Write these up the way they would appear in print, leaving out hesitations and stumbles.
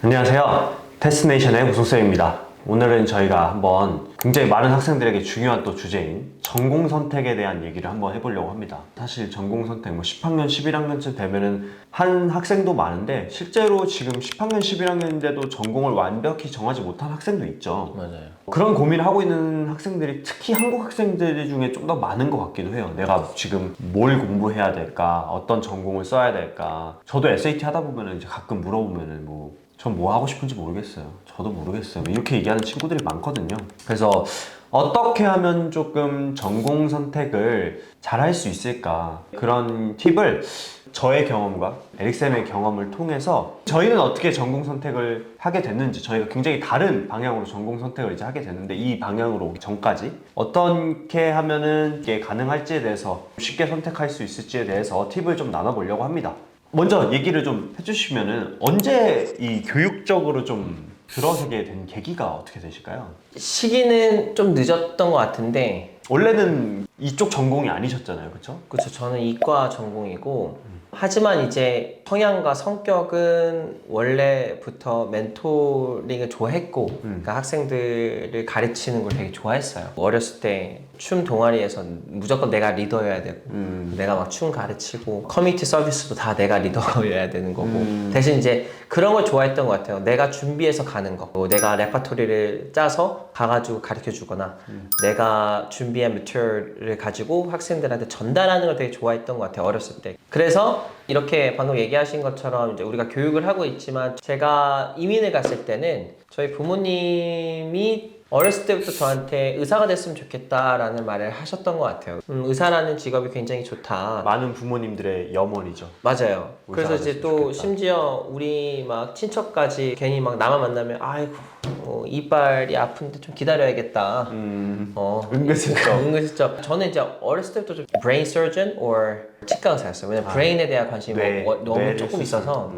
안녕하세요. 테스트네이션의 무속쌤입니다. 오늘은 저희가 한번 굉장히 많은 학생들에게 중요한 또 주제인 전공 선택에 대한 얘기를 한번 해보려고 합니다. 사실 전공 선택 10학년, 11학년쯤 되면은 한 학생도 많은데 실제로 지금 10학년, 11학년인데도 전공을 완벽히 정하지 못한 학생도 있죠. 맞아요. 그런 고민을 하고 있는 학생들이 특히 한국 학생들 중에 좀 더 많은 것 같기도 해요. 내가 지금 뭘 공부해야 될까? 어떤 전공을 써야 될까? 저도 SAT 하다 보면은 이제 가끔 물어보면은 전 뭐 하고 싶은지 모르겠어요. 저도 모르겠어요. 이렇게 얘기하는 친구들이 많거든요. 그래서 어떻게 하면 조금 전공 선택을 잘 할 수 있을까? 그런 팁을 저의 경험과 에릭쌤의 경험을 통해서 저희는 어떻게 전공 선택을 하게 됐는지, 저희가 굉장히 다른 방향으로 전공 선택을 이제 하게 됐는데 이 방향으로 오기 전까지 어떻게 하면은 이게 가능할지에 대해서 쉽게 선택할 수 있을지에 대해서 팁을 좀 나눠보려고 합니다. 먼저 얘기를 좀 해주시면은 언제 이 교육적으로 좀 들어서게 된 계기가 어떻게 되실까요? 시기는 좀 늦었던 것 같은데, 원래는 이쪽 전공이 아니셨잖아요, 그렇죠? 그쵸, 저는 이과 전공이고, 하지만 이제 성향과 성격은 원래부터 멘토링을 좋아했고, 그러니까 학생들을 가르치는 걸 되게 좋아했어요. 어렸을 때 춤 동아리에서 무조건 내가 리더여야 되고, 내가 막 춤 가르치고, 커뮤니티 서비스도 다 내가 리더여야 되는 거고, 대신 이제 그런 걸 좋아했던 것 같아요. 내가 준비해서 가는 거, 내가 레퍼토리를 짜서 가가지고 가르쳐 주거나, 내가 준비한 매튜얼을 가지고 학생들한테 전달하는 걸 되게 좋아했던 것 같아요, 어렸을 때. 그래서 이렇게 방금 얘기하신 것처럼 이제 우리가 교육을 하고 있지만, 제가 이민을 갔을 때는 저희 부모님이 어렸을 때부터 저한테 의사가 됐으면 좋겠다라는 말을 하셨던 것 같아요. 의사라는 직업이 굉장히 좋다. 많은 부모님들의 염원이죠. 맞아요. 그래서 이제 됐으면 또 좋겠다. 심지어 우리 막 친척까지 괜히 막 나만 만나면 아이고 이빨이 아픈데 좀 기다려야겠다. 은근슬쩍. 은근슬쩍. 저는 이제 어렸을 때부터 좀 brain surgeon or 치과 의사였어요. 왜냐면 브레인에 대한 관심이 너무 뇌를 조금 쓸 수 있어서.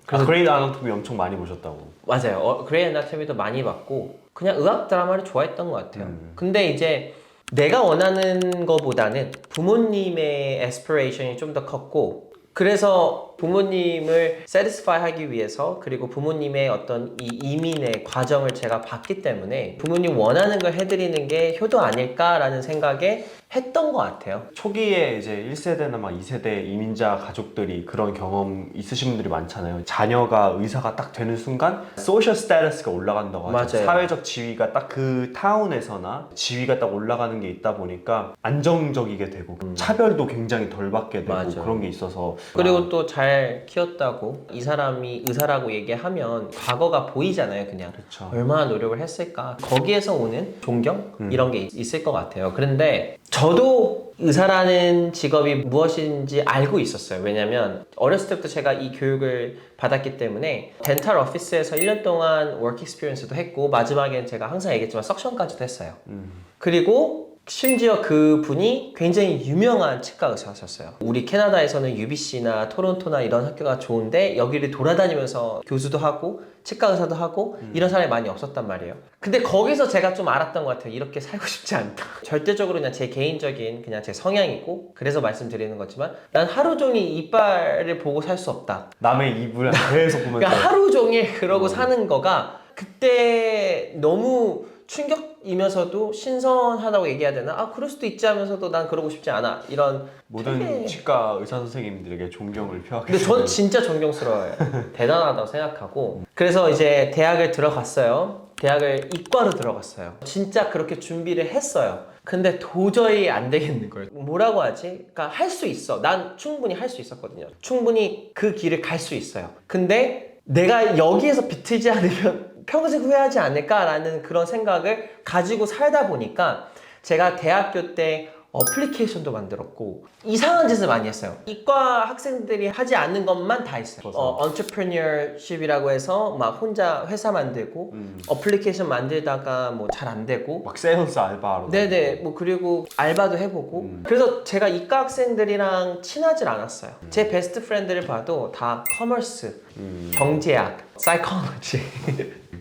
그래서 그레이드 아나토미 엄청 많이 보셨다고. 맞아요. 그레이 애나토미도 많이 봤고 그냥 의학 드라마를 좋아했던 것 같아요. 근데 이제 내가 원하는 거보다는 부모님의 에스피레이션이 좀 더 컸고, 그래서 부모님을 satisfy 하기 위해서, 그리고 부모님의 어떤 이 이민의 과정을 제가 봤기 때문에 부모님 원하는 걸 해드리는 게 효도 아닐까라는 생각에 했던 것 같아요. 초기에 이제 1세대나 막 2세대 이민자 가족들이 그런 경험 있으신 분들이 많잖아요. 자녀가 의사가 딱 되는 순간 소셜 스테이터스가 올라간다고 하죠. 맞아요. 사회적 지위가 딱 그 타운에서나 지위가 딱 올라가는 게 있다 보니까 안정적이게 되고 차별도 굉장히 덜 받게 되고 맞아. 그런 게 있어서 그리고 또 잘 키웠다고 이 사람이 의사라고 얘기하면 과거가 보이잖아요. 그냥 그쵸. 얼마나 노력을 했을까, 거기에서 오는 존경 이런 게 있을 것 같아요. 그런데 저도 의사라는 직업이 무엇인지 알고 있었어요. 왜냐면 어렸을 때부터 제가 이 교육을 받았기 때문에 덴탈 오피스에서 1년 동안 워크 익스피리언스도 했고, 마지막엔 제가 항상 얘기했지만 석션까지도 했어요. 그리고 심지어 그 분이 굉장히 유명한 치과 의사셨어요. 우리 캐나다에서는 UBC나 토론토나 이런 학교가 좋은데 여기를 돌아다니면서 교수도 하고 치과 의사도 하고 이런 사람이 많이 없었단 말이에요. 근데 거기서 제가 좀 알았던 것 같아요. 이렇게 살고 싶지 않다. 절대적으로 그냥 제 개인적인 그냥 제 성향이고, 그래서 말씀드리는 거지만 난 하루 종일 이빨을 보고 살 수 없다. 남의 입을 계속 보면서 그러니까 하루 종일 그러고 사는 거가 그때 너무 충격이면서도 신선하다고 얘기해야 되나? 아, 그럴 수도 있지 하면서도 난 그러고 싶지 않아. 이런 모든 되게... 치과 의사 선생님들에게 존경을 표하게 근데 전 되는. 진짜 존경스러워요. 대단하다고 생각하고. 그래서 이제 대학을 들어갔어요. 대학을 이과로 들어갔어요. 진짜 그렇게 준비를 했어요. 근데 도저히 안 되겠는 거예요. 뭐라고 하지? 그러니까 할 수 있어. 난 충분히 할 수 있었거든요. 충분히 그 길을 갈 수 있어요. 근데 내가 여기에서 비틀지 않으면 평생 후회하지 않을까라는 그런 생각을 가지고 살다 보니까 제가 대학교 때 어플리케이션도 만들었고 이상한 짓을 많이 했어요. 이과 학생들이 하지 않는 것만 다 했어요. entrepreneurship이라고 해서 막 혼자 회사 만들고 어플리케이션 만들다가 뭐 잘 안 되고 막 세일스 알바로. 네네, 뭐 그리고 알바도 해보고 그래서 제가 이과 학생들이랑 친하질 않았어요. 제 베스트 프렌드를 봐도 다 커머스, 경제학, 사이콜로지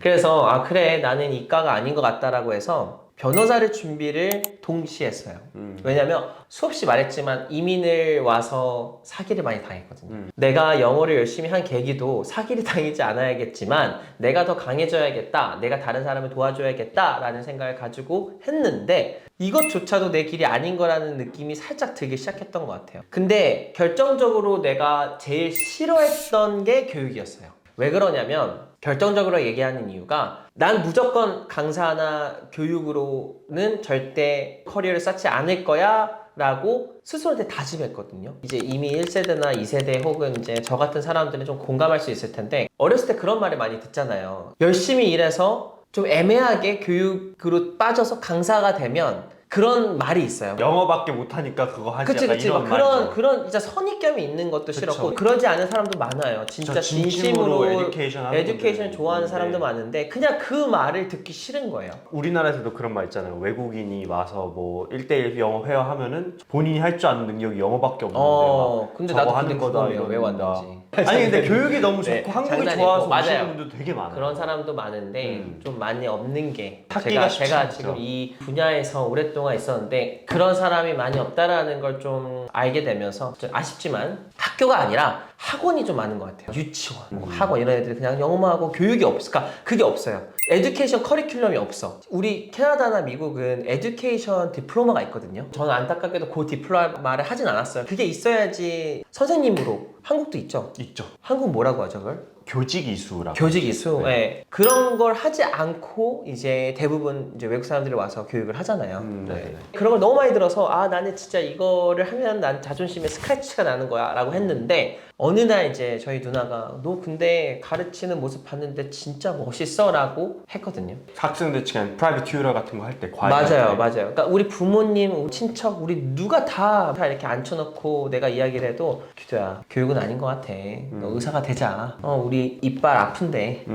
그래서 아 그래 나는 이과가 아닌 것 같다라고 해서 변호사를 준비를 동시에 했어요. 왜냐면 수없이 말했지만 이민을 와서 사기를 많이 당했거든요. 내가 영어를 열심히 한 계기도 사기를 당하지 않아야겠지만 내가 더 강해져야겠다, 내가 다른 사람을 도와줘야겠다 라는 생각을 가지고 했는데 이것조차도 내 길이 아닌 거라는 느낌이 살짝 들기 시작했던 것 같아요. 근데 결정적으로 내가 제일 싫어했던 게 교육이었어요. 왜 그러냐면 결정적으로 얘기하는 이유가 난 무조건 강사나 교육으로는 절대 커리어를 쌓지 않을 거야 라고 스스로한테 다짐했거든요. 이제 이미 1세대나 2세대 혹은 이제 저 같은 사람들은 좀 공감할 수 있을 텐데 어렸을 때 그런 말을 많이 듣잖아요. 열심히 일해서 좀 애매하게 교육으로 빠져서 강사가 되면 그런 말이 있어요. 영어밖에 못하니까 그거 하지. 그치 약간 그치 이런 막 말이죠. 그런 진짜 선입견이 있는 것도 그쵸. 싫었고 그러지 않은 사람도 많아요. 진짜 진심으로 에듀케이션 하는 에듀케이션 분들 좋아하는 있는데 사람도 많은데 그냥 그 말을 듣기 싫은 거예요. 우리나라에서도 그런 말 있잖아요. 외국인이 와서 뭐 1대1 영어 회화 하면은 본인이 할 줄 아는 능력이 영어밖에 없는데 막 근데 저거 나도 하는 근데 거다 궁금해요. 왜 이런다. 왔는지. 아니 근데 교육이 너무 좋고 네, 한국이 장난이고, 좋아서 맞아요. 오시는 분들도 되게 많아요. 그런 사람도 많은데 좀 많이 없는 게 찾기가 쉽지 제가 않죠. 지금 이 분야에서 오랫동안 있었는데 그런 사람이 많이 없다라는 걸 좀 알게 되면서 좀 아쉽지만 학교가 아니라 학원이 좀 많은 것 같아요. 유치원, 뭐 학원 이런 애들이 그냥 영어만 하고 교육이 없을까? 그게 없어요. 에듀케이션 커리큘럼이 없어. 우리 캐나다나 미국은 에듀케이션 디플로마가 있거든요. 저는 안타깝게도 그 디플로마를 하진 않았어요. 그게 있어야지 선생님으로. 한국도 있죠. 있죠. 한국 뭐라고 하죠 그걸? 교직 이수라고. 교직 이수. 네. 네. 그런 걸 하지 않고 이제 대부분 이제 외국 사람들이 와서 교육을 하잖아요. 네. 그런 걸 너무 많이 들어서 아 나는 진짜 이거를 하면 난 자존심에 스크래치가 나는 거야 라고 했는데 어느 날 이제 저희 누나가 너 근데 가르치는 모습 봤는데 진짜 멋있어 라고 했거든요. 학생들 그냥 프라이빗 튜터 같은 거 할 때 과외 맞아요. 그러니까 우리 부모님, 우리 친척, 우리 누가 다 이렇게 앉혀놓고 내가 이야기를 해도 기도야 교육은 아닌 것 같아. 너 의사가 되자. 우리 이빨 아픈데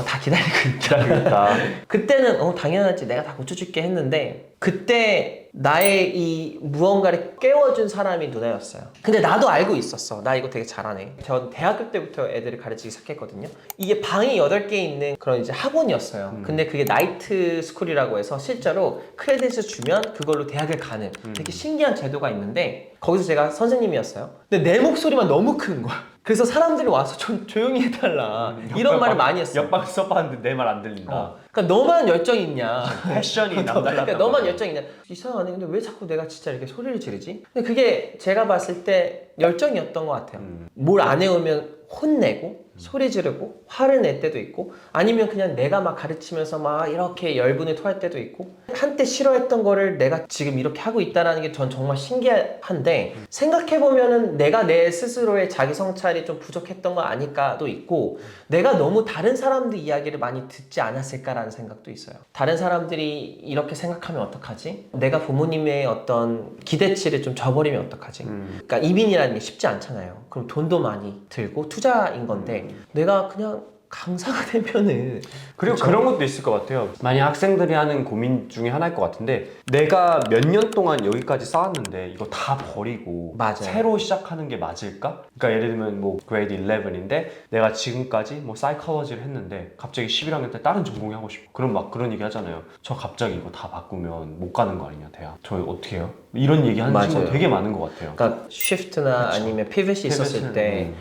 다 기다리고 있다. 그러니까 그때는 당연하지 내가 다 고쳐줄게 했는데 그때 나의 이 무언가를 깨워준 사람이 누나였어요. 근데 나도 알고 있었어. 나 이거 되게 잘하네. 전 대학교 때부터 애들을 가르치기 시작했거든요. 이게 방이 8개 있는 그런 이제 학원이었어요. 근데 그게 나이트 스쿨이라고 해서 실제로 크레딧을 주면 그걸로 대학을 가는 되게 신기한 제도가 있는데 거기서 제가 선생님이었어요. 근데 내 목소리만 너무 큰 거야. 그래서 사람들이 와서 좀 조용히 해달라 이런 말을 많이 했어. 옆방 써봤는데 내 말 안 들린다. 그러니까 너만 열정이 있냐. 패션이 남달랐다. 그러니까 너만 열정이 있냐. 이상하네. 근데 왜 자꾸 내가 진짜 이렇게 소리를 지르지? 근데 그게 제가 봤을 때 열정이었던 것 같아요. 뭘 안 해오면 혼내고 소리 지르고 화를 낼 때도 있고 아니면 그냥 내가 막 가르치면서 막 이렇게 열분을 토할 때도 있고 한때 싫어했던 거를 내가 지금 이렇게 하고 있다는 게 전 정말 신기한데 생각해보면은 내가 내 스스로의 자기 성찰이 좀 부족했던 거 아닐까도 있고 내가 너무 다른 사람들 이야기를 많이 듣지 않았을까라는 생각도 있어요. 다른 사람들이 이렇게 생각하면 어떡하지? 내가 부모님의 어떤 기대치를 좀 저버리면 어떡하지? 그러니까 이민이라는 게 쉽지 않잖아요. 그럼 돈도 많이 들고 투자인 건데 내가 그냥 강사가 되면은 그리고 그쵸? 그런 것도 있을 것 같아요. 만약 학생들이 하는 고민 중에 하나일 것 같은데 내가 몇 년 동안 여기까지 쌓았는데 이거 다 버리고 맞아요. 새로 시작하는 게 맞을까? 그러니까 예를 들면 뭐 그레이드 11인데 내가 지금까지 뭐 사이콜로지를 했는데 갑자기 11학년 때 다른 전공이 하고 싶어. 그럼 막 그런 얘기 하잖아요. 저 갑자기 이거 다 바꾸면 못 가는 거 아니냐 대학. 저 어떻게 해요? 이런 얘기 하는 맞아요. 친구 되게 많은 것 같아요. 그러니까 쉬프트나 아니면 피벗이 있었을 때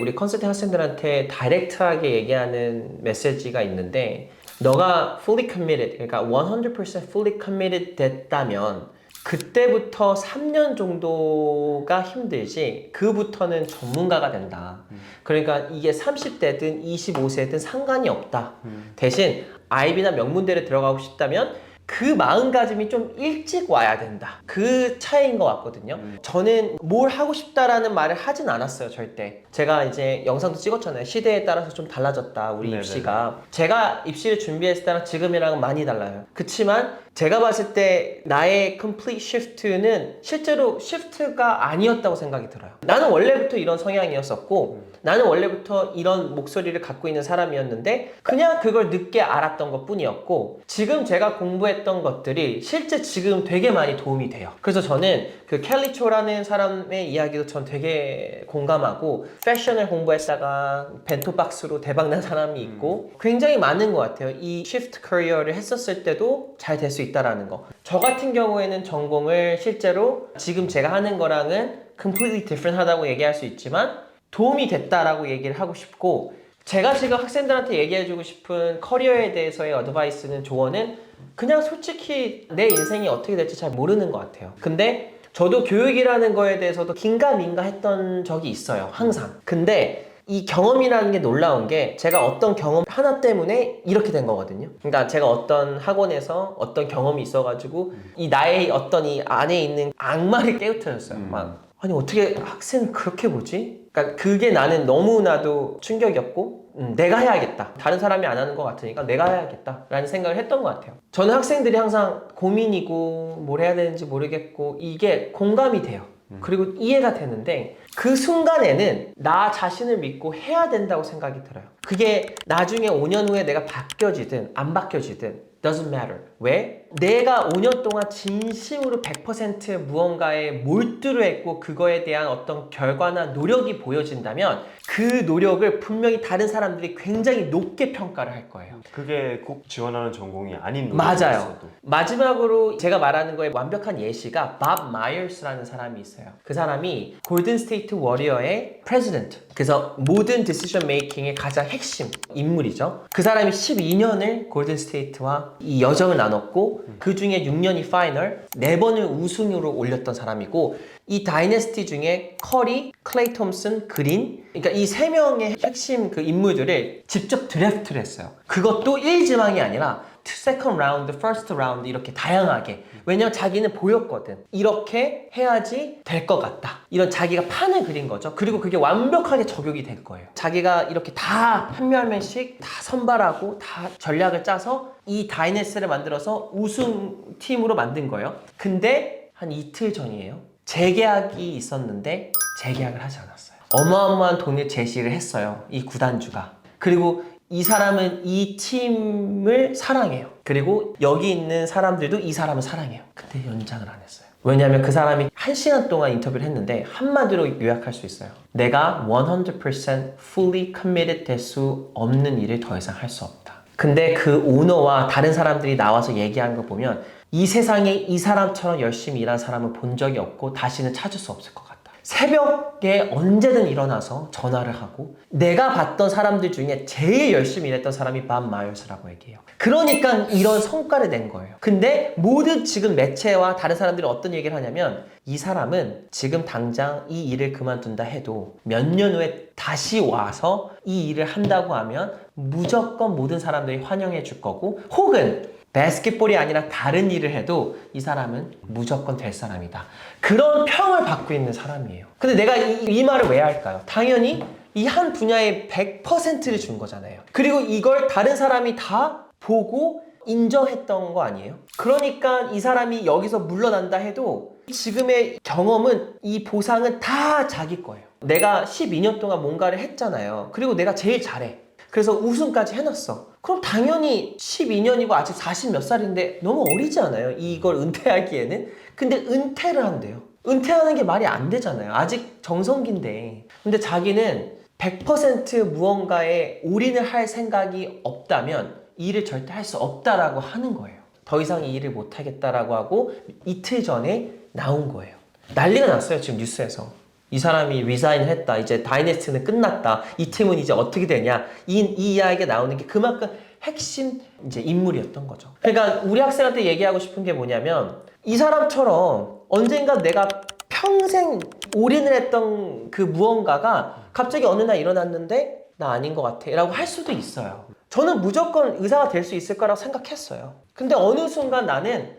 우리 컨설팅 학생들한테 다이렉트하게 얘기하는 메시지가 있는데 너가 fully committed, 그러니까 100% fully committed 됐다면 그때부터 3년 정도가 힘들지 그부터는 전문가가 된다. 그러니까 이게 30대든 25세든 상관이 없다. 대신 아이비나 명문대를 들어가고 싶다면 그 마음가짐이 좀 일찍 와야 된다. 그 차이인 것 같거든요. 저는 뭘 하고 싶다라는 말을 하진 않았어요, 절대. 제가 이제 영상도 찍었잖아요. 시대에 따라서 좀 달라졌다, 우리 네네네. 입시가. 제가 입시를 준비했을 때랑 지금이랑은 많이 달라요. 그치만 제가 봤을 때 나의 complete shift는 실제로 shift가 아니었다고 생각이 들어요. 나는 원래부터 이런 성향이었었고 나는 원래부터 이런 목소리를 갖고 있는 사람이었는데 그냥 그걸 늦게 알았던 것 뿐이었고 지금 제가 공부에 공부했던 것들이 실제 지금 되게 많이 도움이 돼요. 그래서 저는 그 켈리 초라는 사람의 이야기도 전 되게 공감하고, 패션을 공부했다가 벤토박스로 대박난 사람이 있고 굉장히 많은 것 같아요. 이 shift 커리어를 했었을 때도 잘 될 수 있다라는 거. 저 같은 경우에는 전공을 실제로 지금 제가 하는 거랑은 completely different 하다고 얘기할 수 있지만 도움이 됐다라고 얘기를 하고 싶고, 제가 지금 학생들한테 얘기해주고 싶은 커리어에 대해서의 어드바이스는, 조언은 그냥 솔직히 내 인생이 어떻게 될지 잘 모르는 것 같아요. 근데 저도 교육이라는 거에 대해서도 긴가민가 했던 적이 있어요. 항상. 근데 이 경험이라는 게 놀라운 게, 제가 어떤 경험 하나 때문에 이렇게 된 거거든요. 그러니까 제가 어떤 학원에서 어떤 경험이 있어가지고 이 나의 어떤 이 안에 있는 악마를 깨우쳐졌어요. 막 아니 어떻게 학생을 그렇게 보지? 그러니까 그게 나는 너무나도 충격이었고, 내가 해야겠다. 다른 사람이 안 하는 것 같으니까 내가 해야겠다 라는 생각을 했던 것 같아요. 저는 학생들이 항상 고민이고 뭘 해야 되는지 모르겠고 이게 공감이 돼요. 그리고 이해가 되는데, 그 순간에는 나 자신을 믿고 해야 된다고 생각이 들어요. 그게 나중에 5년 후에 내가 바뀌어지든 안 바뀌어지든 doesn't matter. 왜? 내가 5년 동안 진심으로 100% 무언가에 몰두를 했고 그거에 대한 어떤 결과나 노력이 보여진다면 그 노력을 분명히 다른 사람들이 굉장히 높게 평가를 할 거예요. 그게 꼭 지원하는 전공이 아닌 맞아요. 노력이었어도. 마지막으로 제가 말하는 거에 완벽한 예시가 밥 마이어스라는 사람이 있어요. 그 사람이 골든 스테이트 워리어의 프레지던트. 그래서 모든 디시전 메이킹의 가장 핵심 인물이죠. 그 사람이 12년을 골든 스테이트와 이 여정을 나눴고 그 중에 6년이 파이널, 4번을 우승으로 올렸던 사람이고, 이 다이내스티 중에 커리, 클레이 톰슨, 그린, 그러니까 이 3명의 핵심 그 인물들을 직접 드래프트를 했어요. 그것도 1지망이 아니라 세컨드 라운드, 퍼스트 라운드 이렇게 다양하게. 왜냐면 자기는 보였거든. 이렇게 해야지 될 것 같다. 이런 자기가 판을 그린 거죠. 그리고 그게 완벽하게 적용이 될 거예요. 자기가 이렇게 다 한 명 한 명씩 다 선발하고 다 전략을 짜서 이 다이내스를 만들어서 우승팀으로 만든 거예요. 근데 한 이틀 전이에요. 재계약이 있었는데 재계약을 하지 않았어요. 어마어마한 돈을 제시를 했어요. 이 구단주가. 그리고 이 사람은 이 팀을 사랑해요. 그리고 여기 있는 사람들도 이 사람을 사랑해요. 근데 연장을 안 했어요. 왜냐하면 그 사람이 1시간 동안 인터뷰를 했는데 한마디로 요약할 수 있어요. 내가 100% fully committed 될 수 없는 일을 더 이상 할 수 없다. 근데 그 오너와 다른 사람들이 나와서 얘기하는 거 보면 이 세상에 이 사람처럼 열심히 일한 사람은 본 적이 없고 다시는 찾을 수 없을 것 같다. 새벽에 언제든 일어나서 전화를 하고, 내가 봤던 사람들 중에 제일 열심히 일했던 사람이 밥 마이어스라고 얘기해요. 그러니까 이런 성과를 낸 거예요. 근데 모든 지금 매체와 다른 사람들이 어떤 얘기를 하냐면, 이 사람은 지금 당장 이 일을 그만둔다 해도 몇 년 후에 다시 와서 이 일을 한다고 하면 무조건 모든 사람들이 환영해 줄 거고, 혹은 바스켓볼이 아니라 다른 일을 해도 이 사람은 무조건 될 사람이다. 그런 평을 받고 있는 사람이에요. 근데 내가 이 말을 왜 할까요? 당연히 이 한 분야에 100%를 준 거잖아요. 그리고 이걸 다른 사람이 다 보고 인정했던 거 아니에요? 그러니까 이 사람이 여기서 물러난다 해도 지금의 경험은, 이 보상은 다 자기 거예요. 내가 12년 동안 뭔가를 했잖아요. 그리고 내가 제일 잘해. 그래서 우승까지 해놨어. 그럼 당연히 12년이고 아직 40 몇 살인데 너무 어리지 않아요? 이걸 은퇴하기에는? 근데 은퇴를 한대요. 은퇴하는 게 말이 안 되잖아요. 아직 정성기인데. 근데 자기는 100% 무언가에 올인을 할 생각이 없다면 이 일을 절대 할 수 없다라고 하는 거예요. 더 이상 이 일을 못 하겠다라고 하고 이틀 전에 나온 거예요. 난리가 났어요, 지금 뉴스에서. 이 사람이 리자인을 했다. 이제 다이내스티는 끝났다. 이 팀은 이제 어떻게 되냐. 이 이야기가 나오는 게 그만큼 핵심 이제 인물이었던 거죠. 그러니까 우리 학생한테 얘기하고 싶은 게 뭐냐면, 이 사람처럼 언젠가 내가 평생 올인을 했던 그 무언가가 갑자기 어느 날 일어났는데 나 아닌 것 같아 라고 할 수도 있어요. 저는 무조건 의사가 될 수 있을 거라고 생각했어요. 근데 어느 순간 나는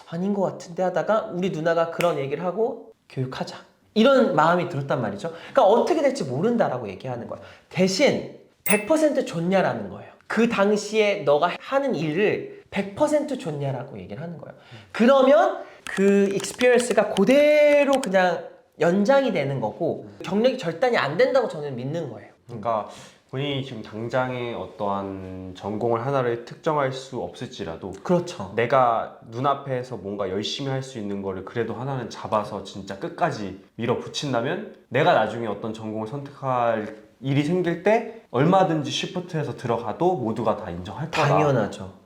아닌 것 같은데 하다가 우리 누나가 그런 얘기를 하고 교육하자. 이런 마음이 들었단 말이죠. 그러니까 어떻게 될지 모른다라고 얘기하는 거야. 대신 100% 좋냐라는 거예요. 그 당시에 너가 하는 일을 100% 좋냐라고 얘기를 하는 거예요. 그러면 그 익스피리언스가 그대로 그냥 연장이 되는 거고 경력이 절단이 안 된다고 저는 믿는 거예요. 그러니까 본인이 지금 당장에 어떠한 전공을 하나를 특정할 수 없을지라도 그렇죠. 내가 눈앞에서 뭔가 열심히 할 수 있는 거를 그래도 하나는 잡아서 진짜 끝까지 밀어붙인다면 내가 나중에 어떤 전공을 선택할 일이 생길 때 얼마든지 쉬프트해서 들어가도 모두가 다 인정할 거다. 당연하죠.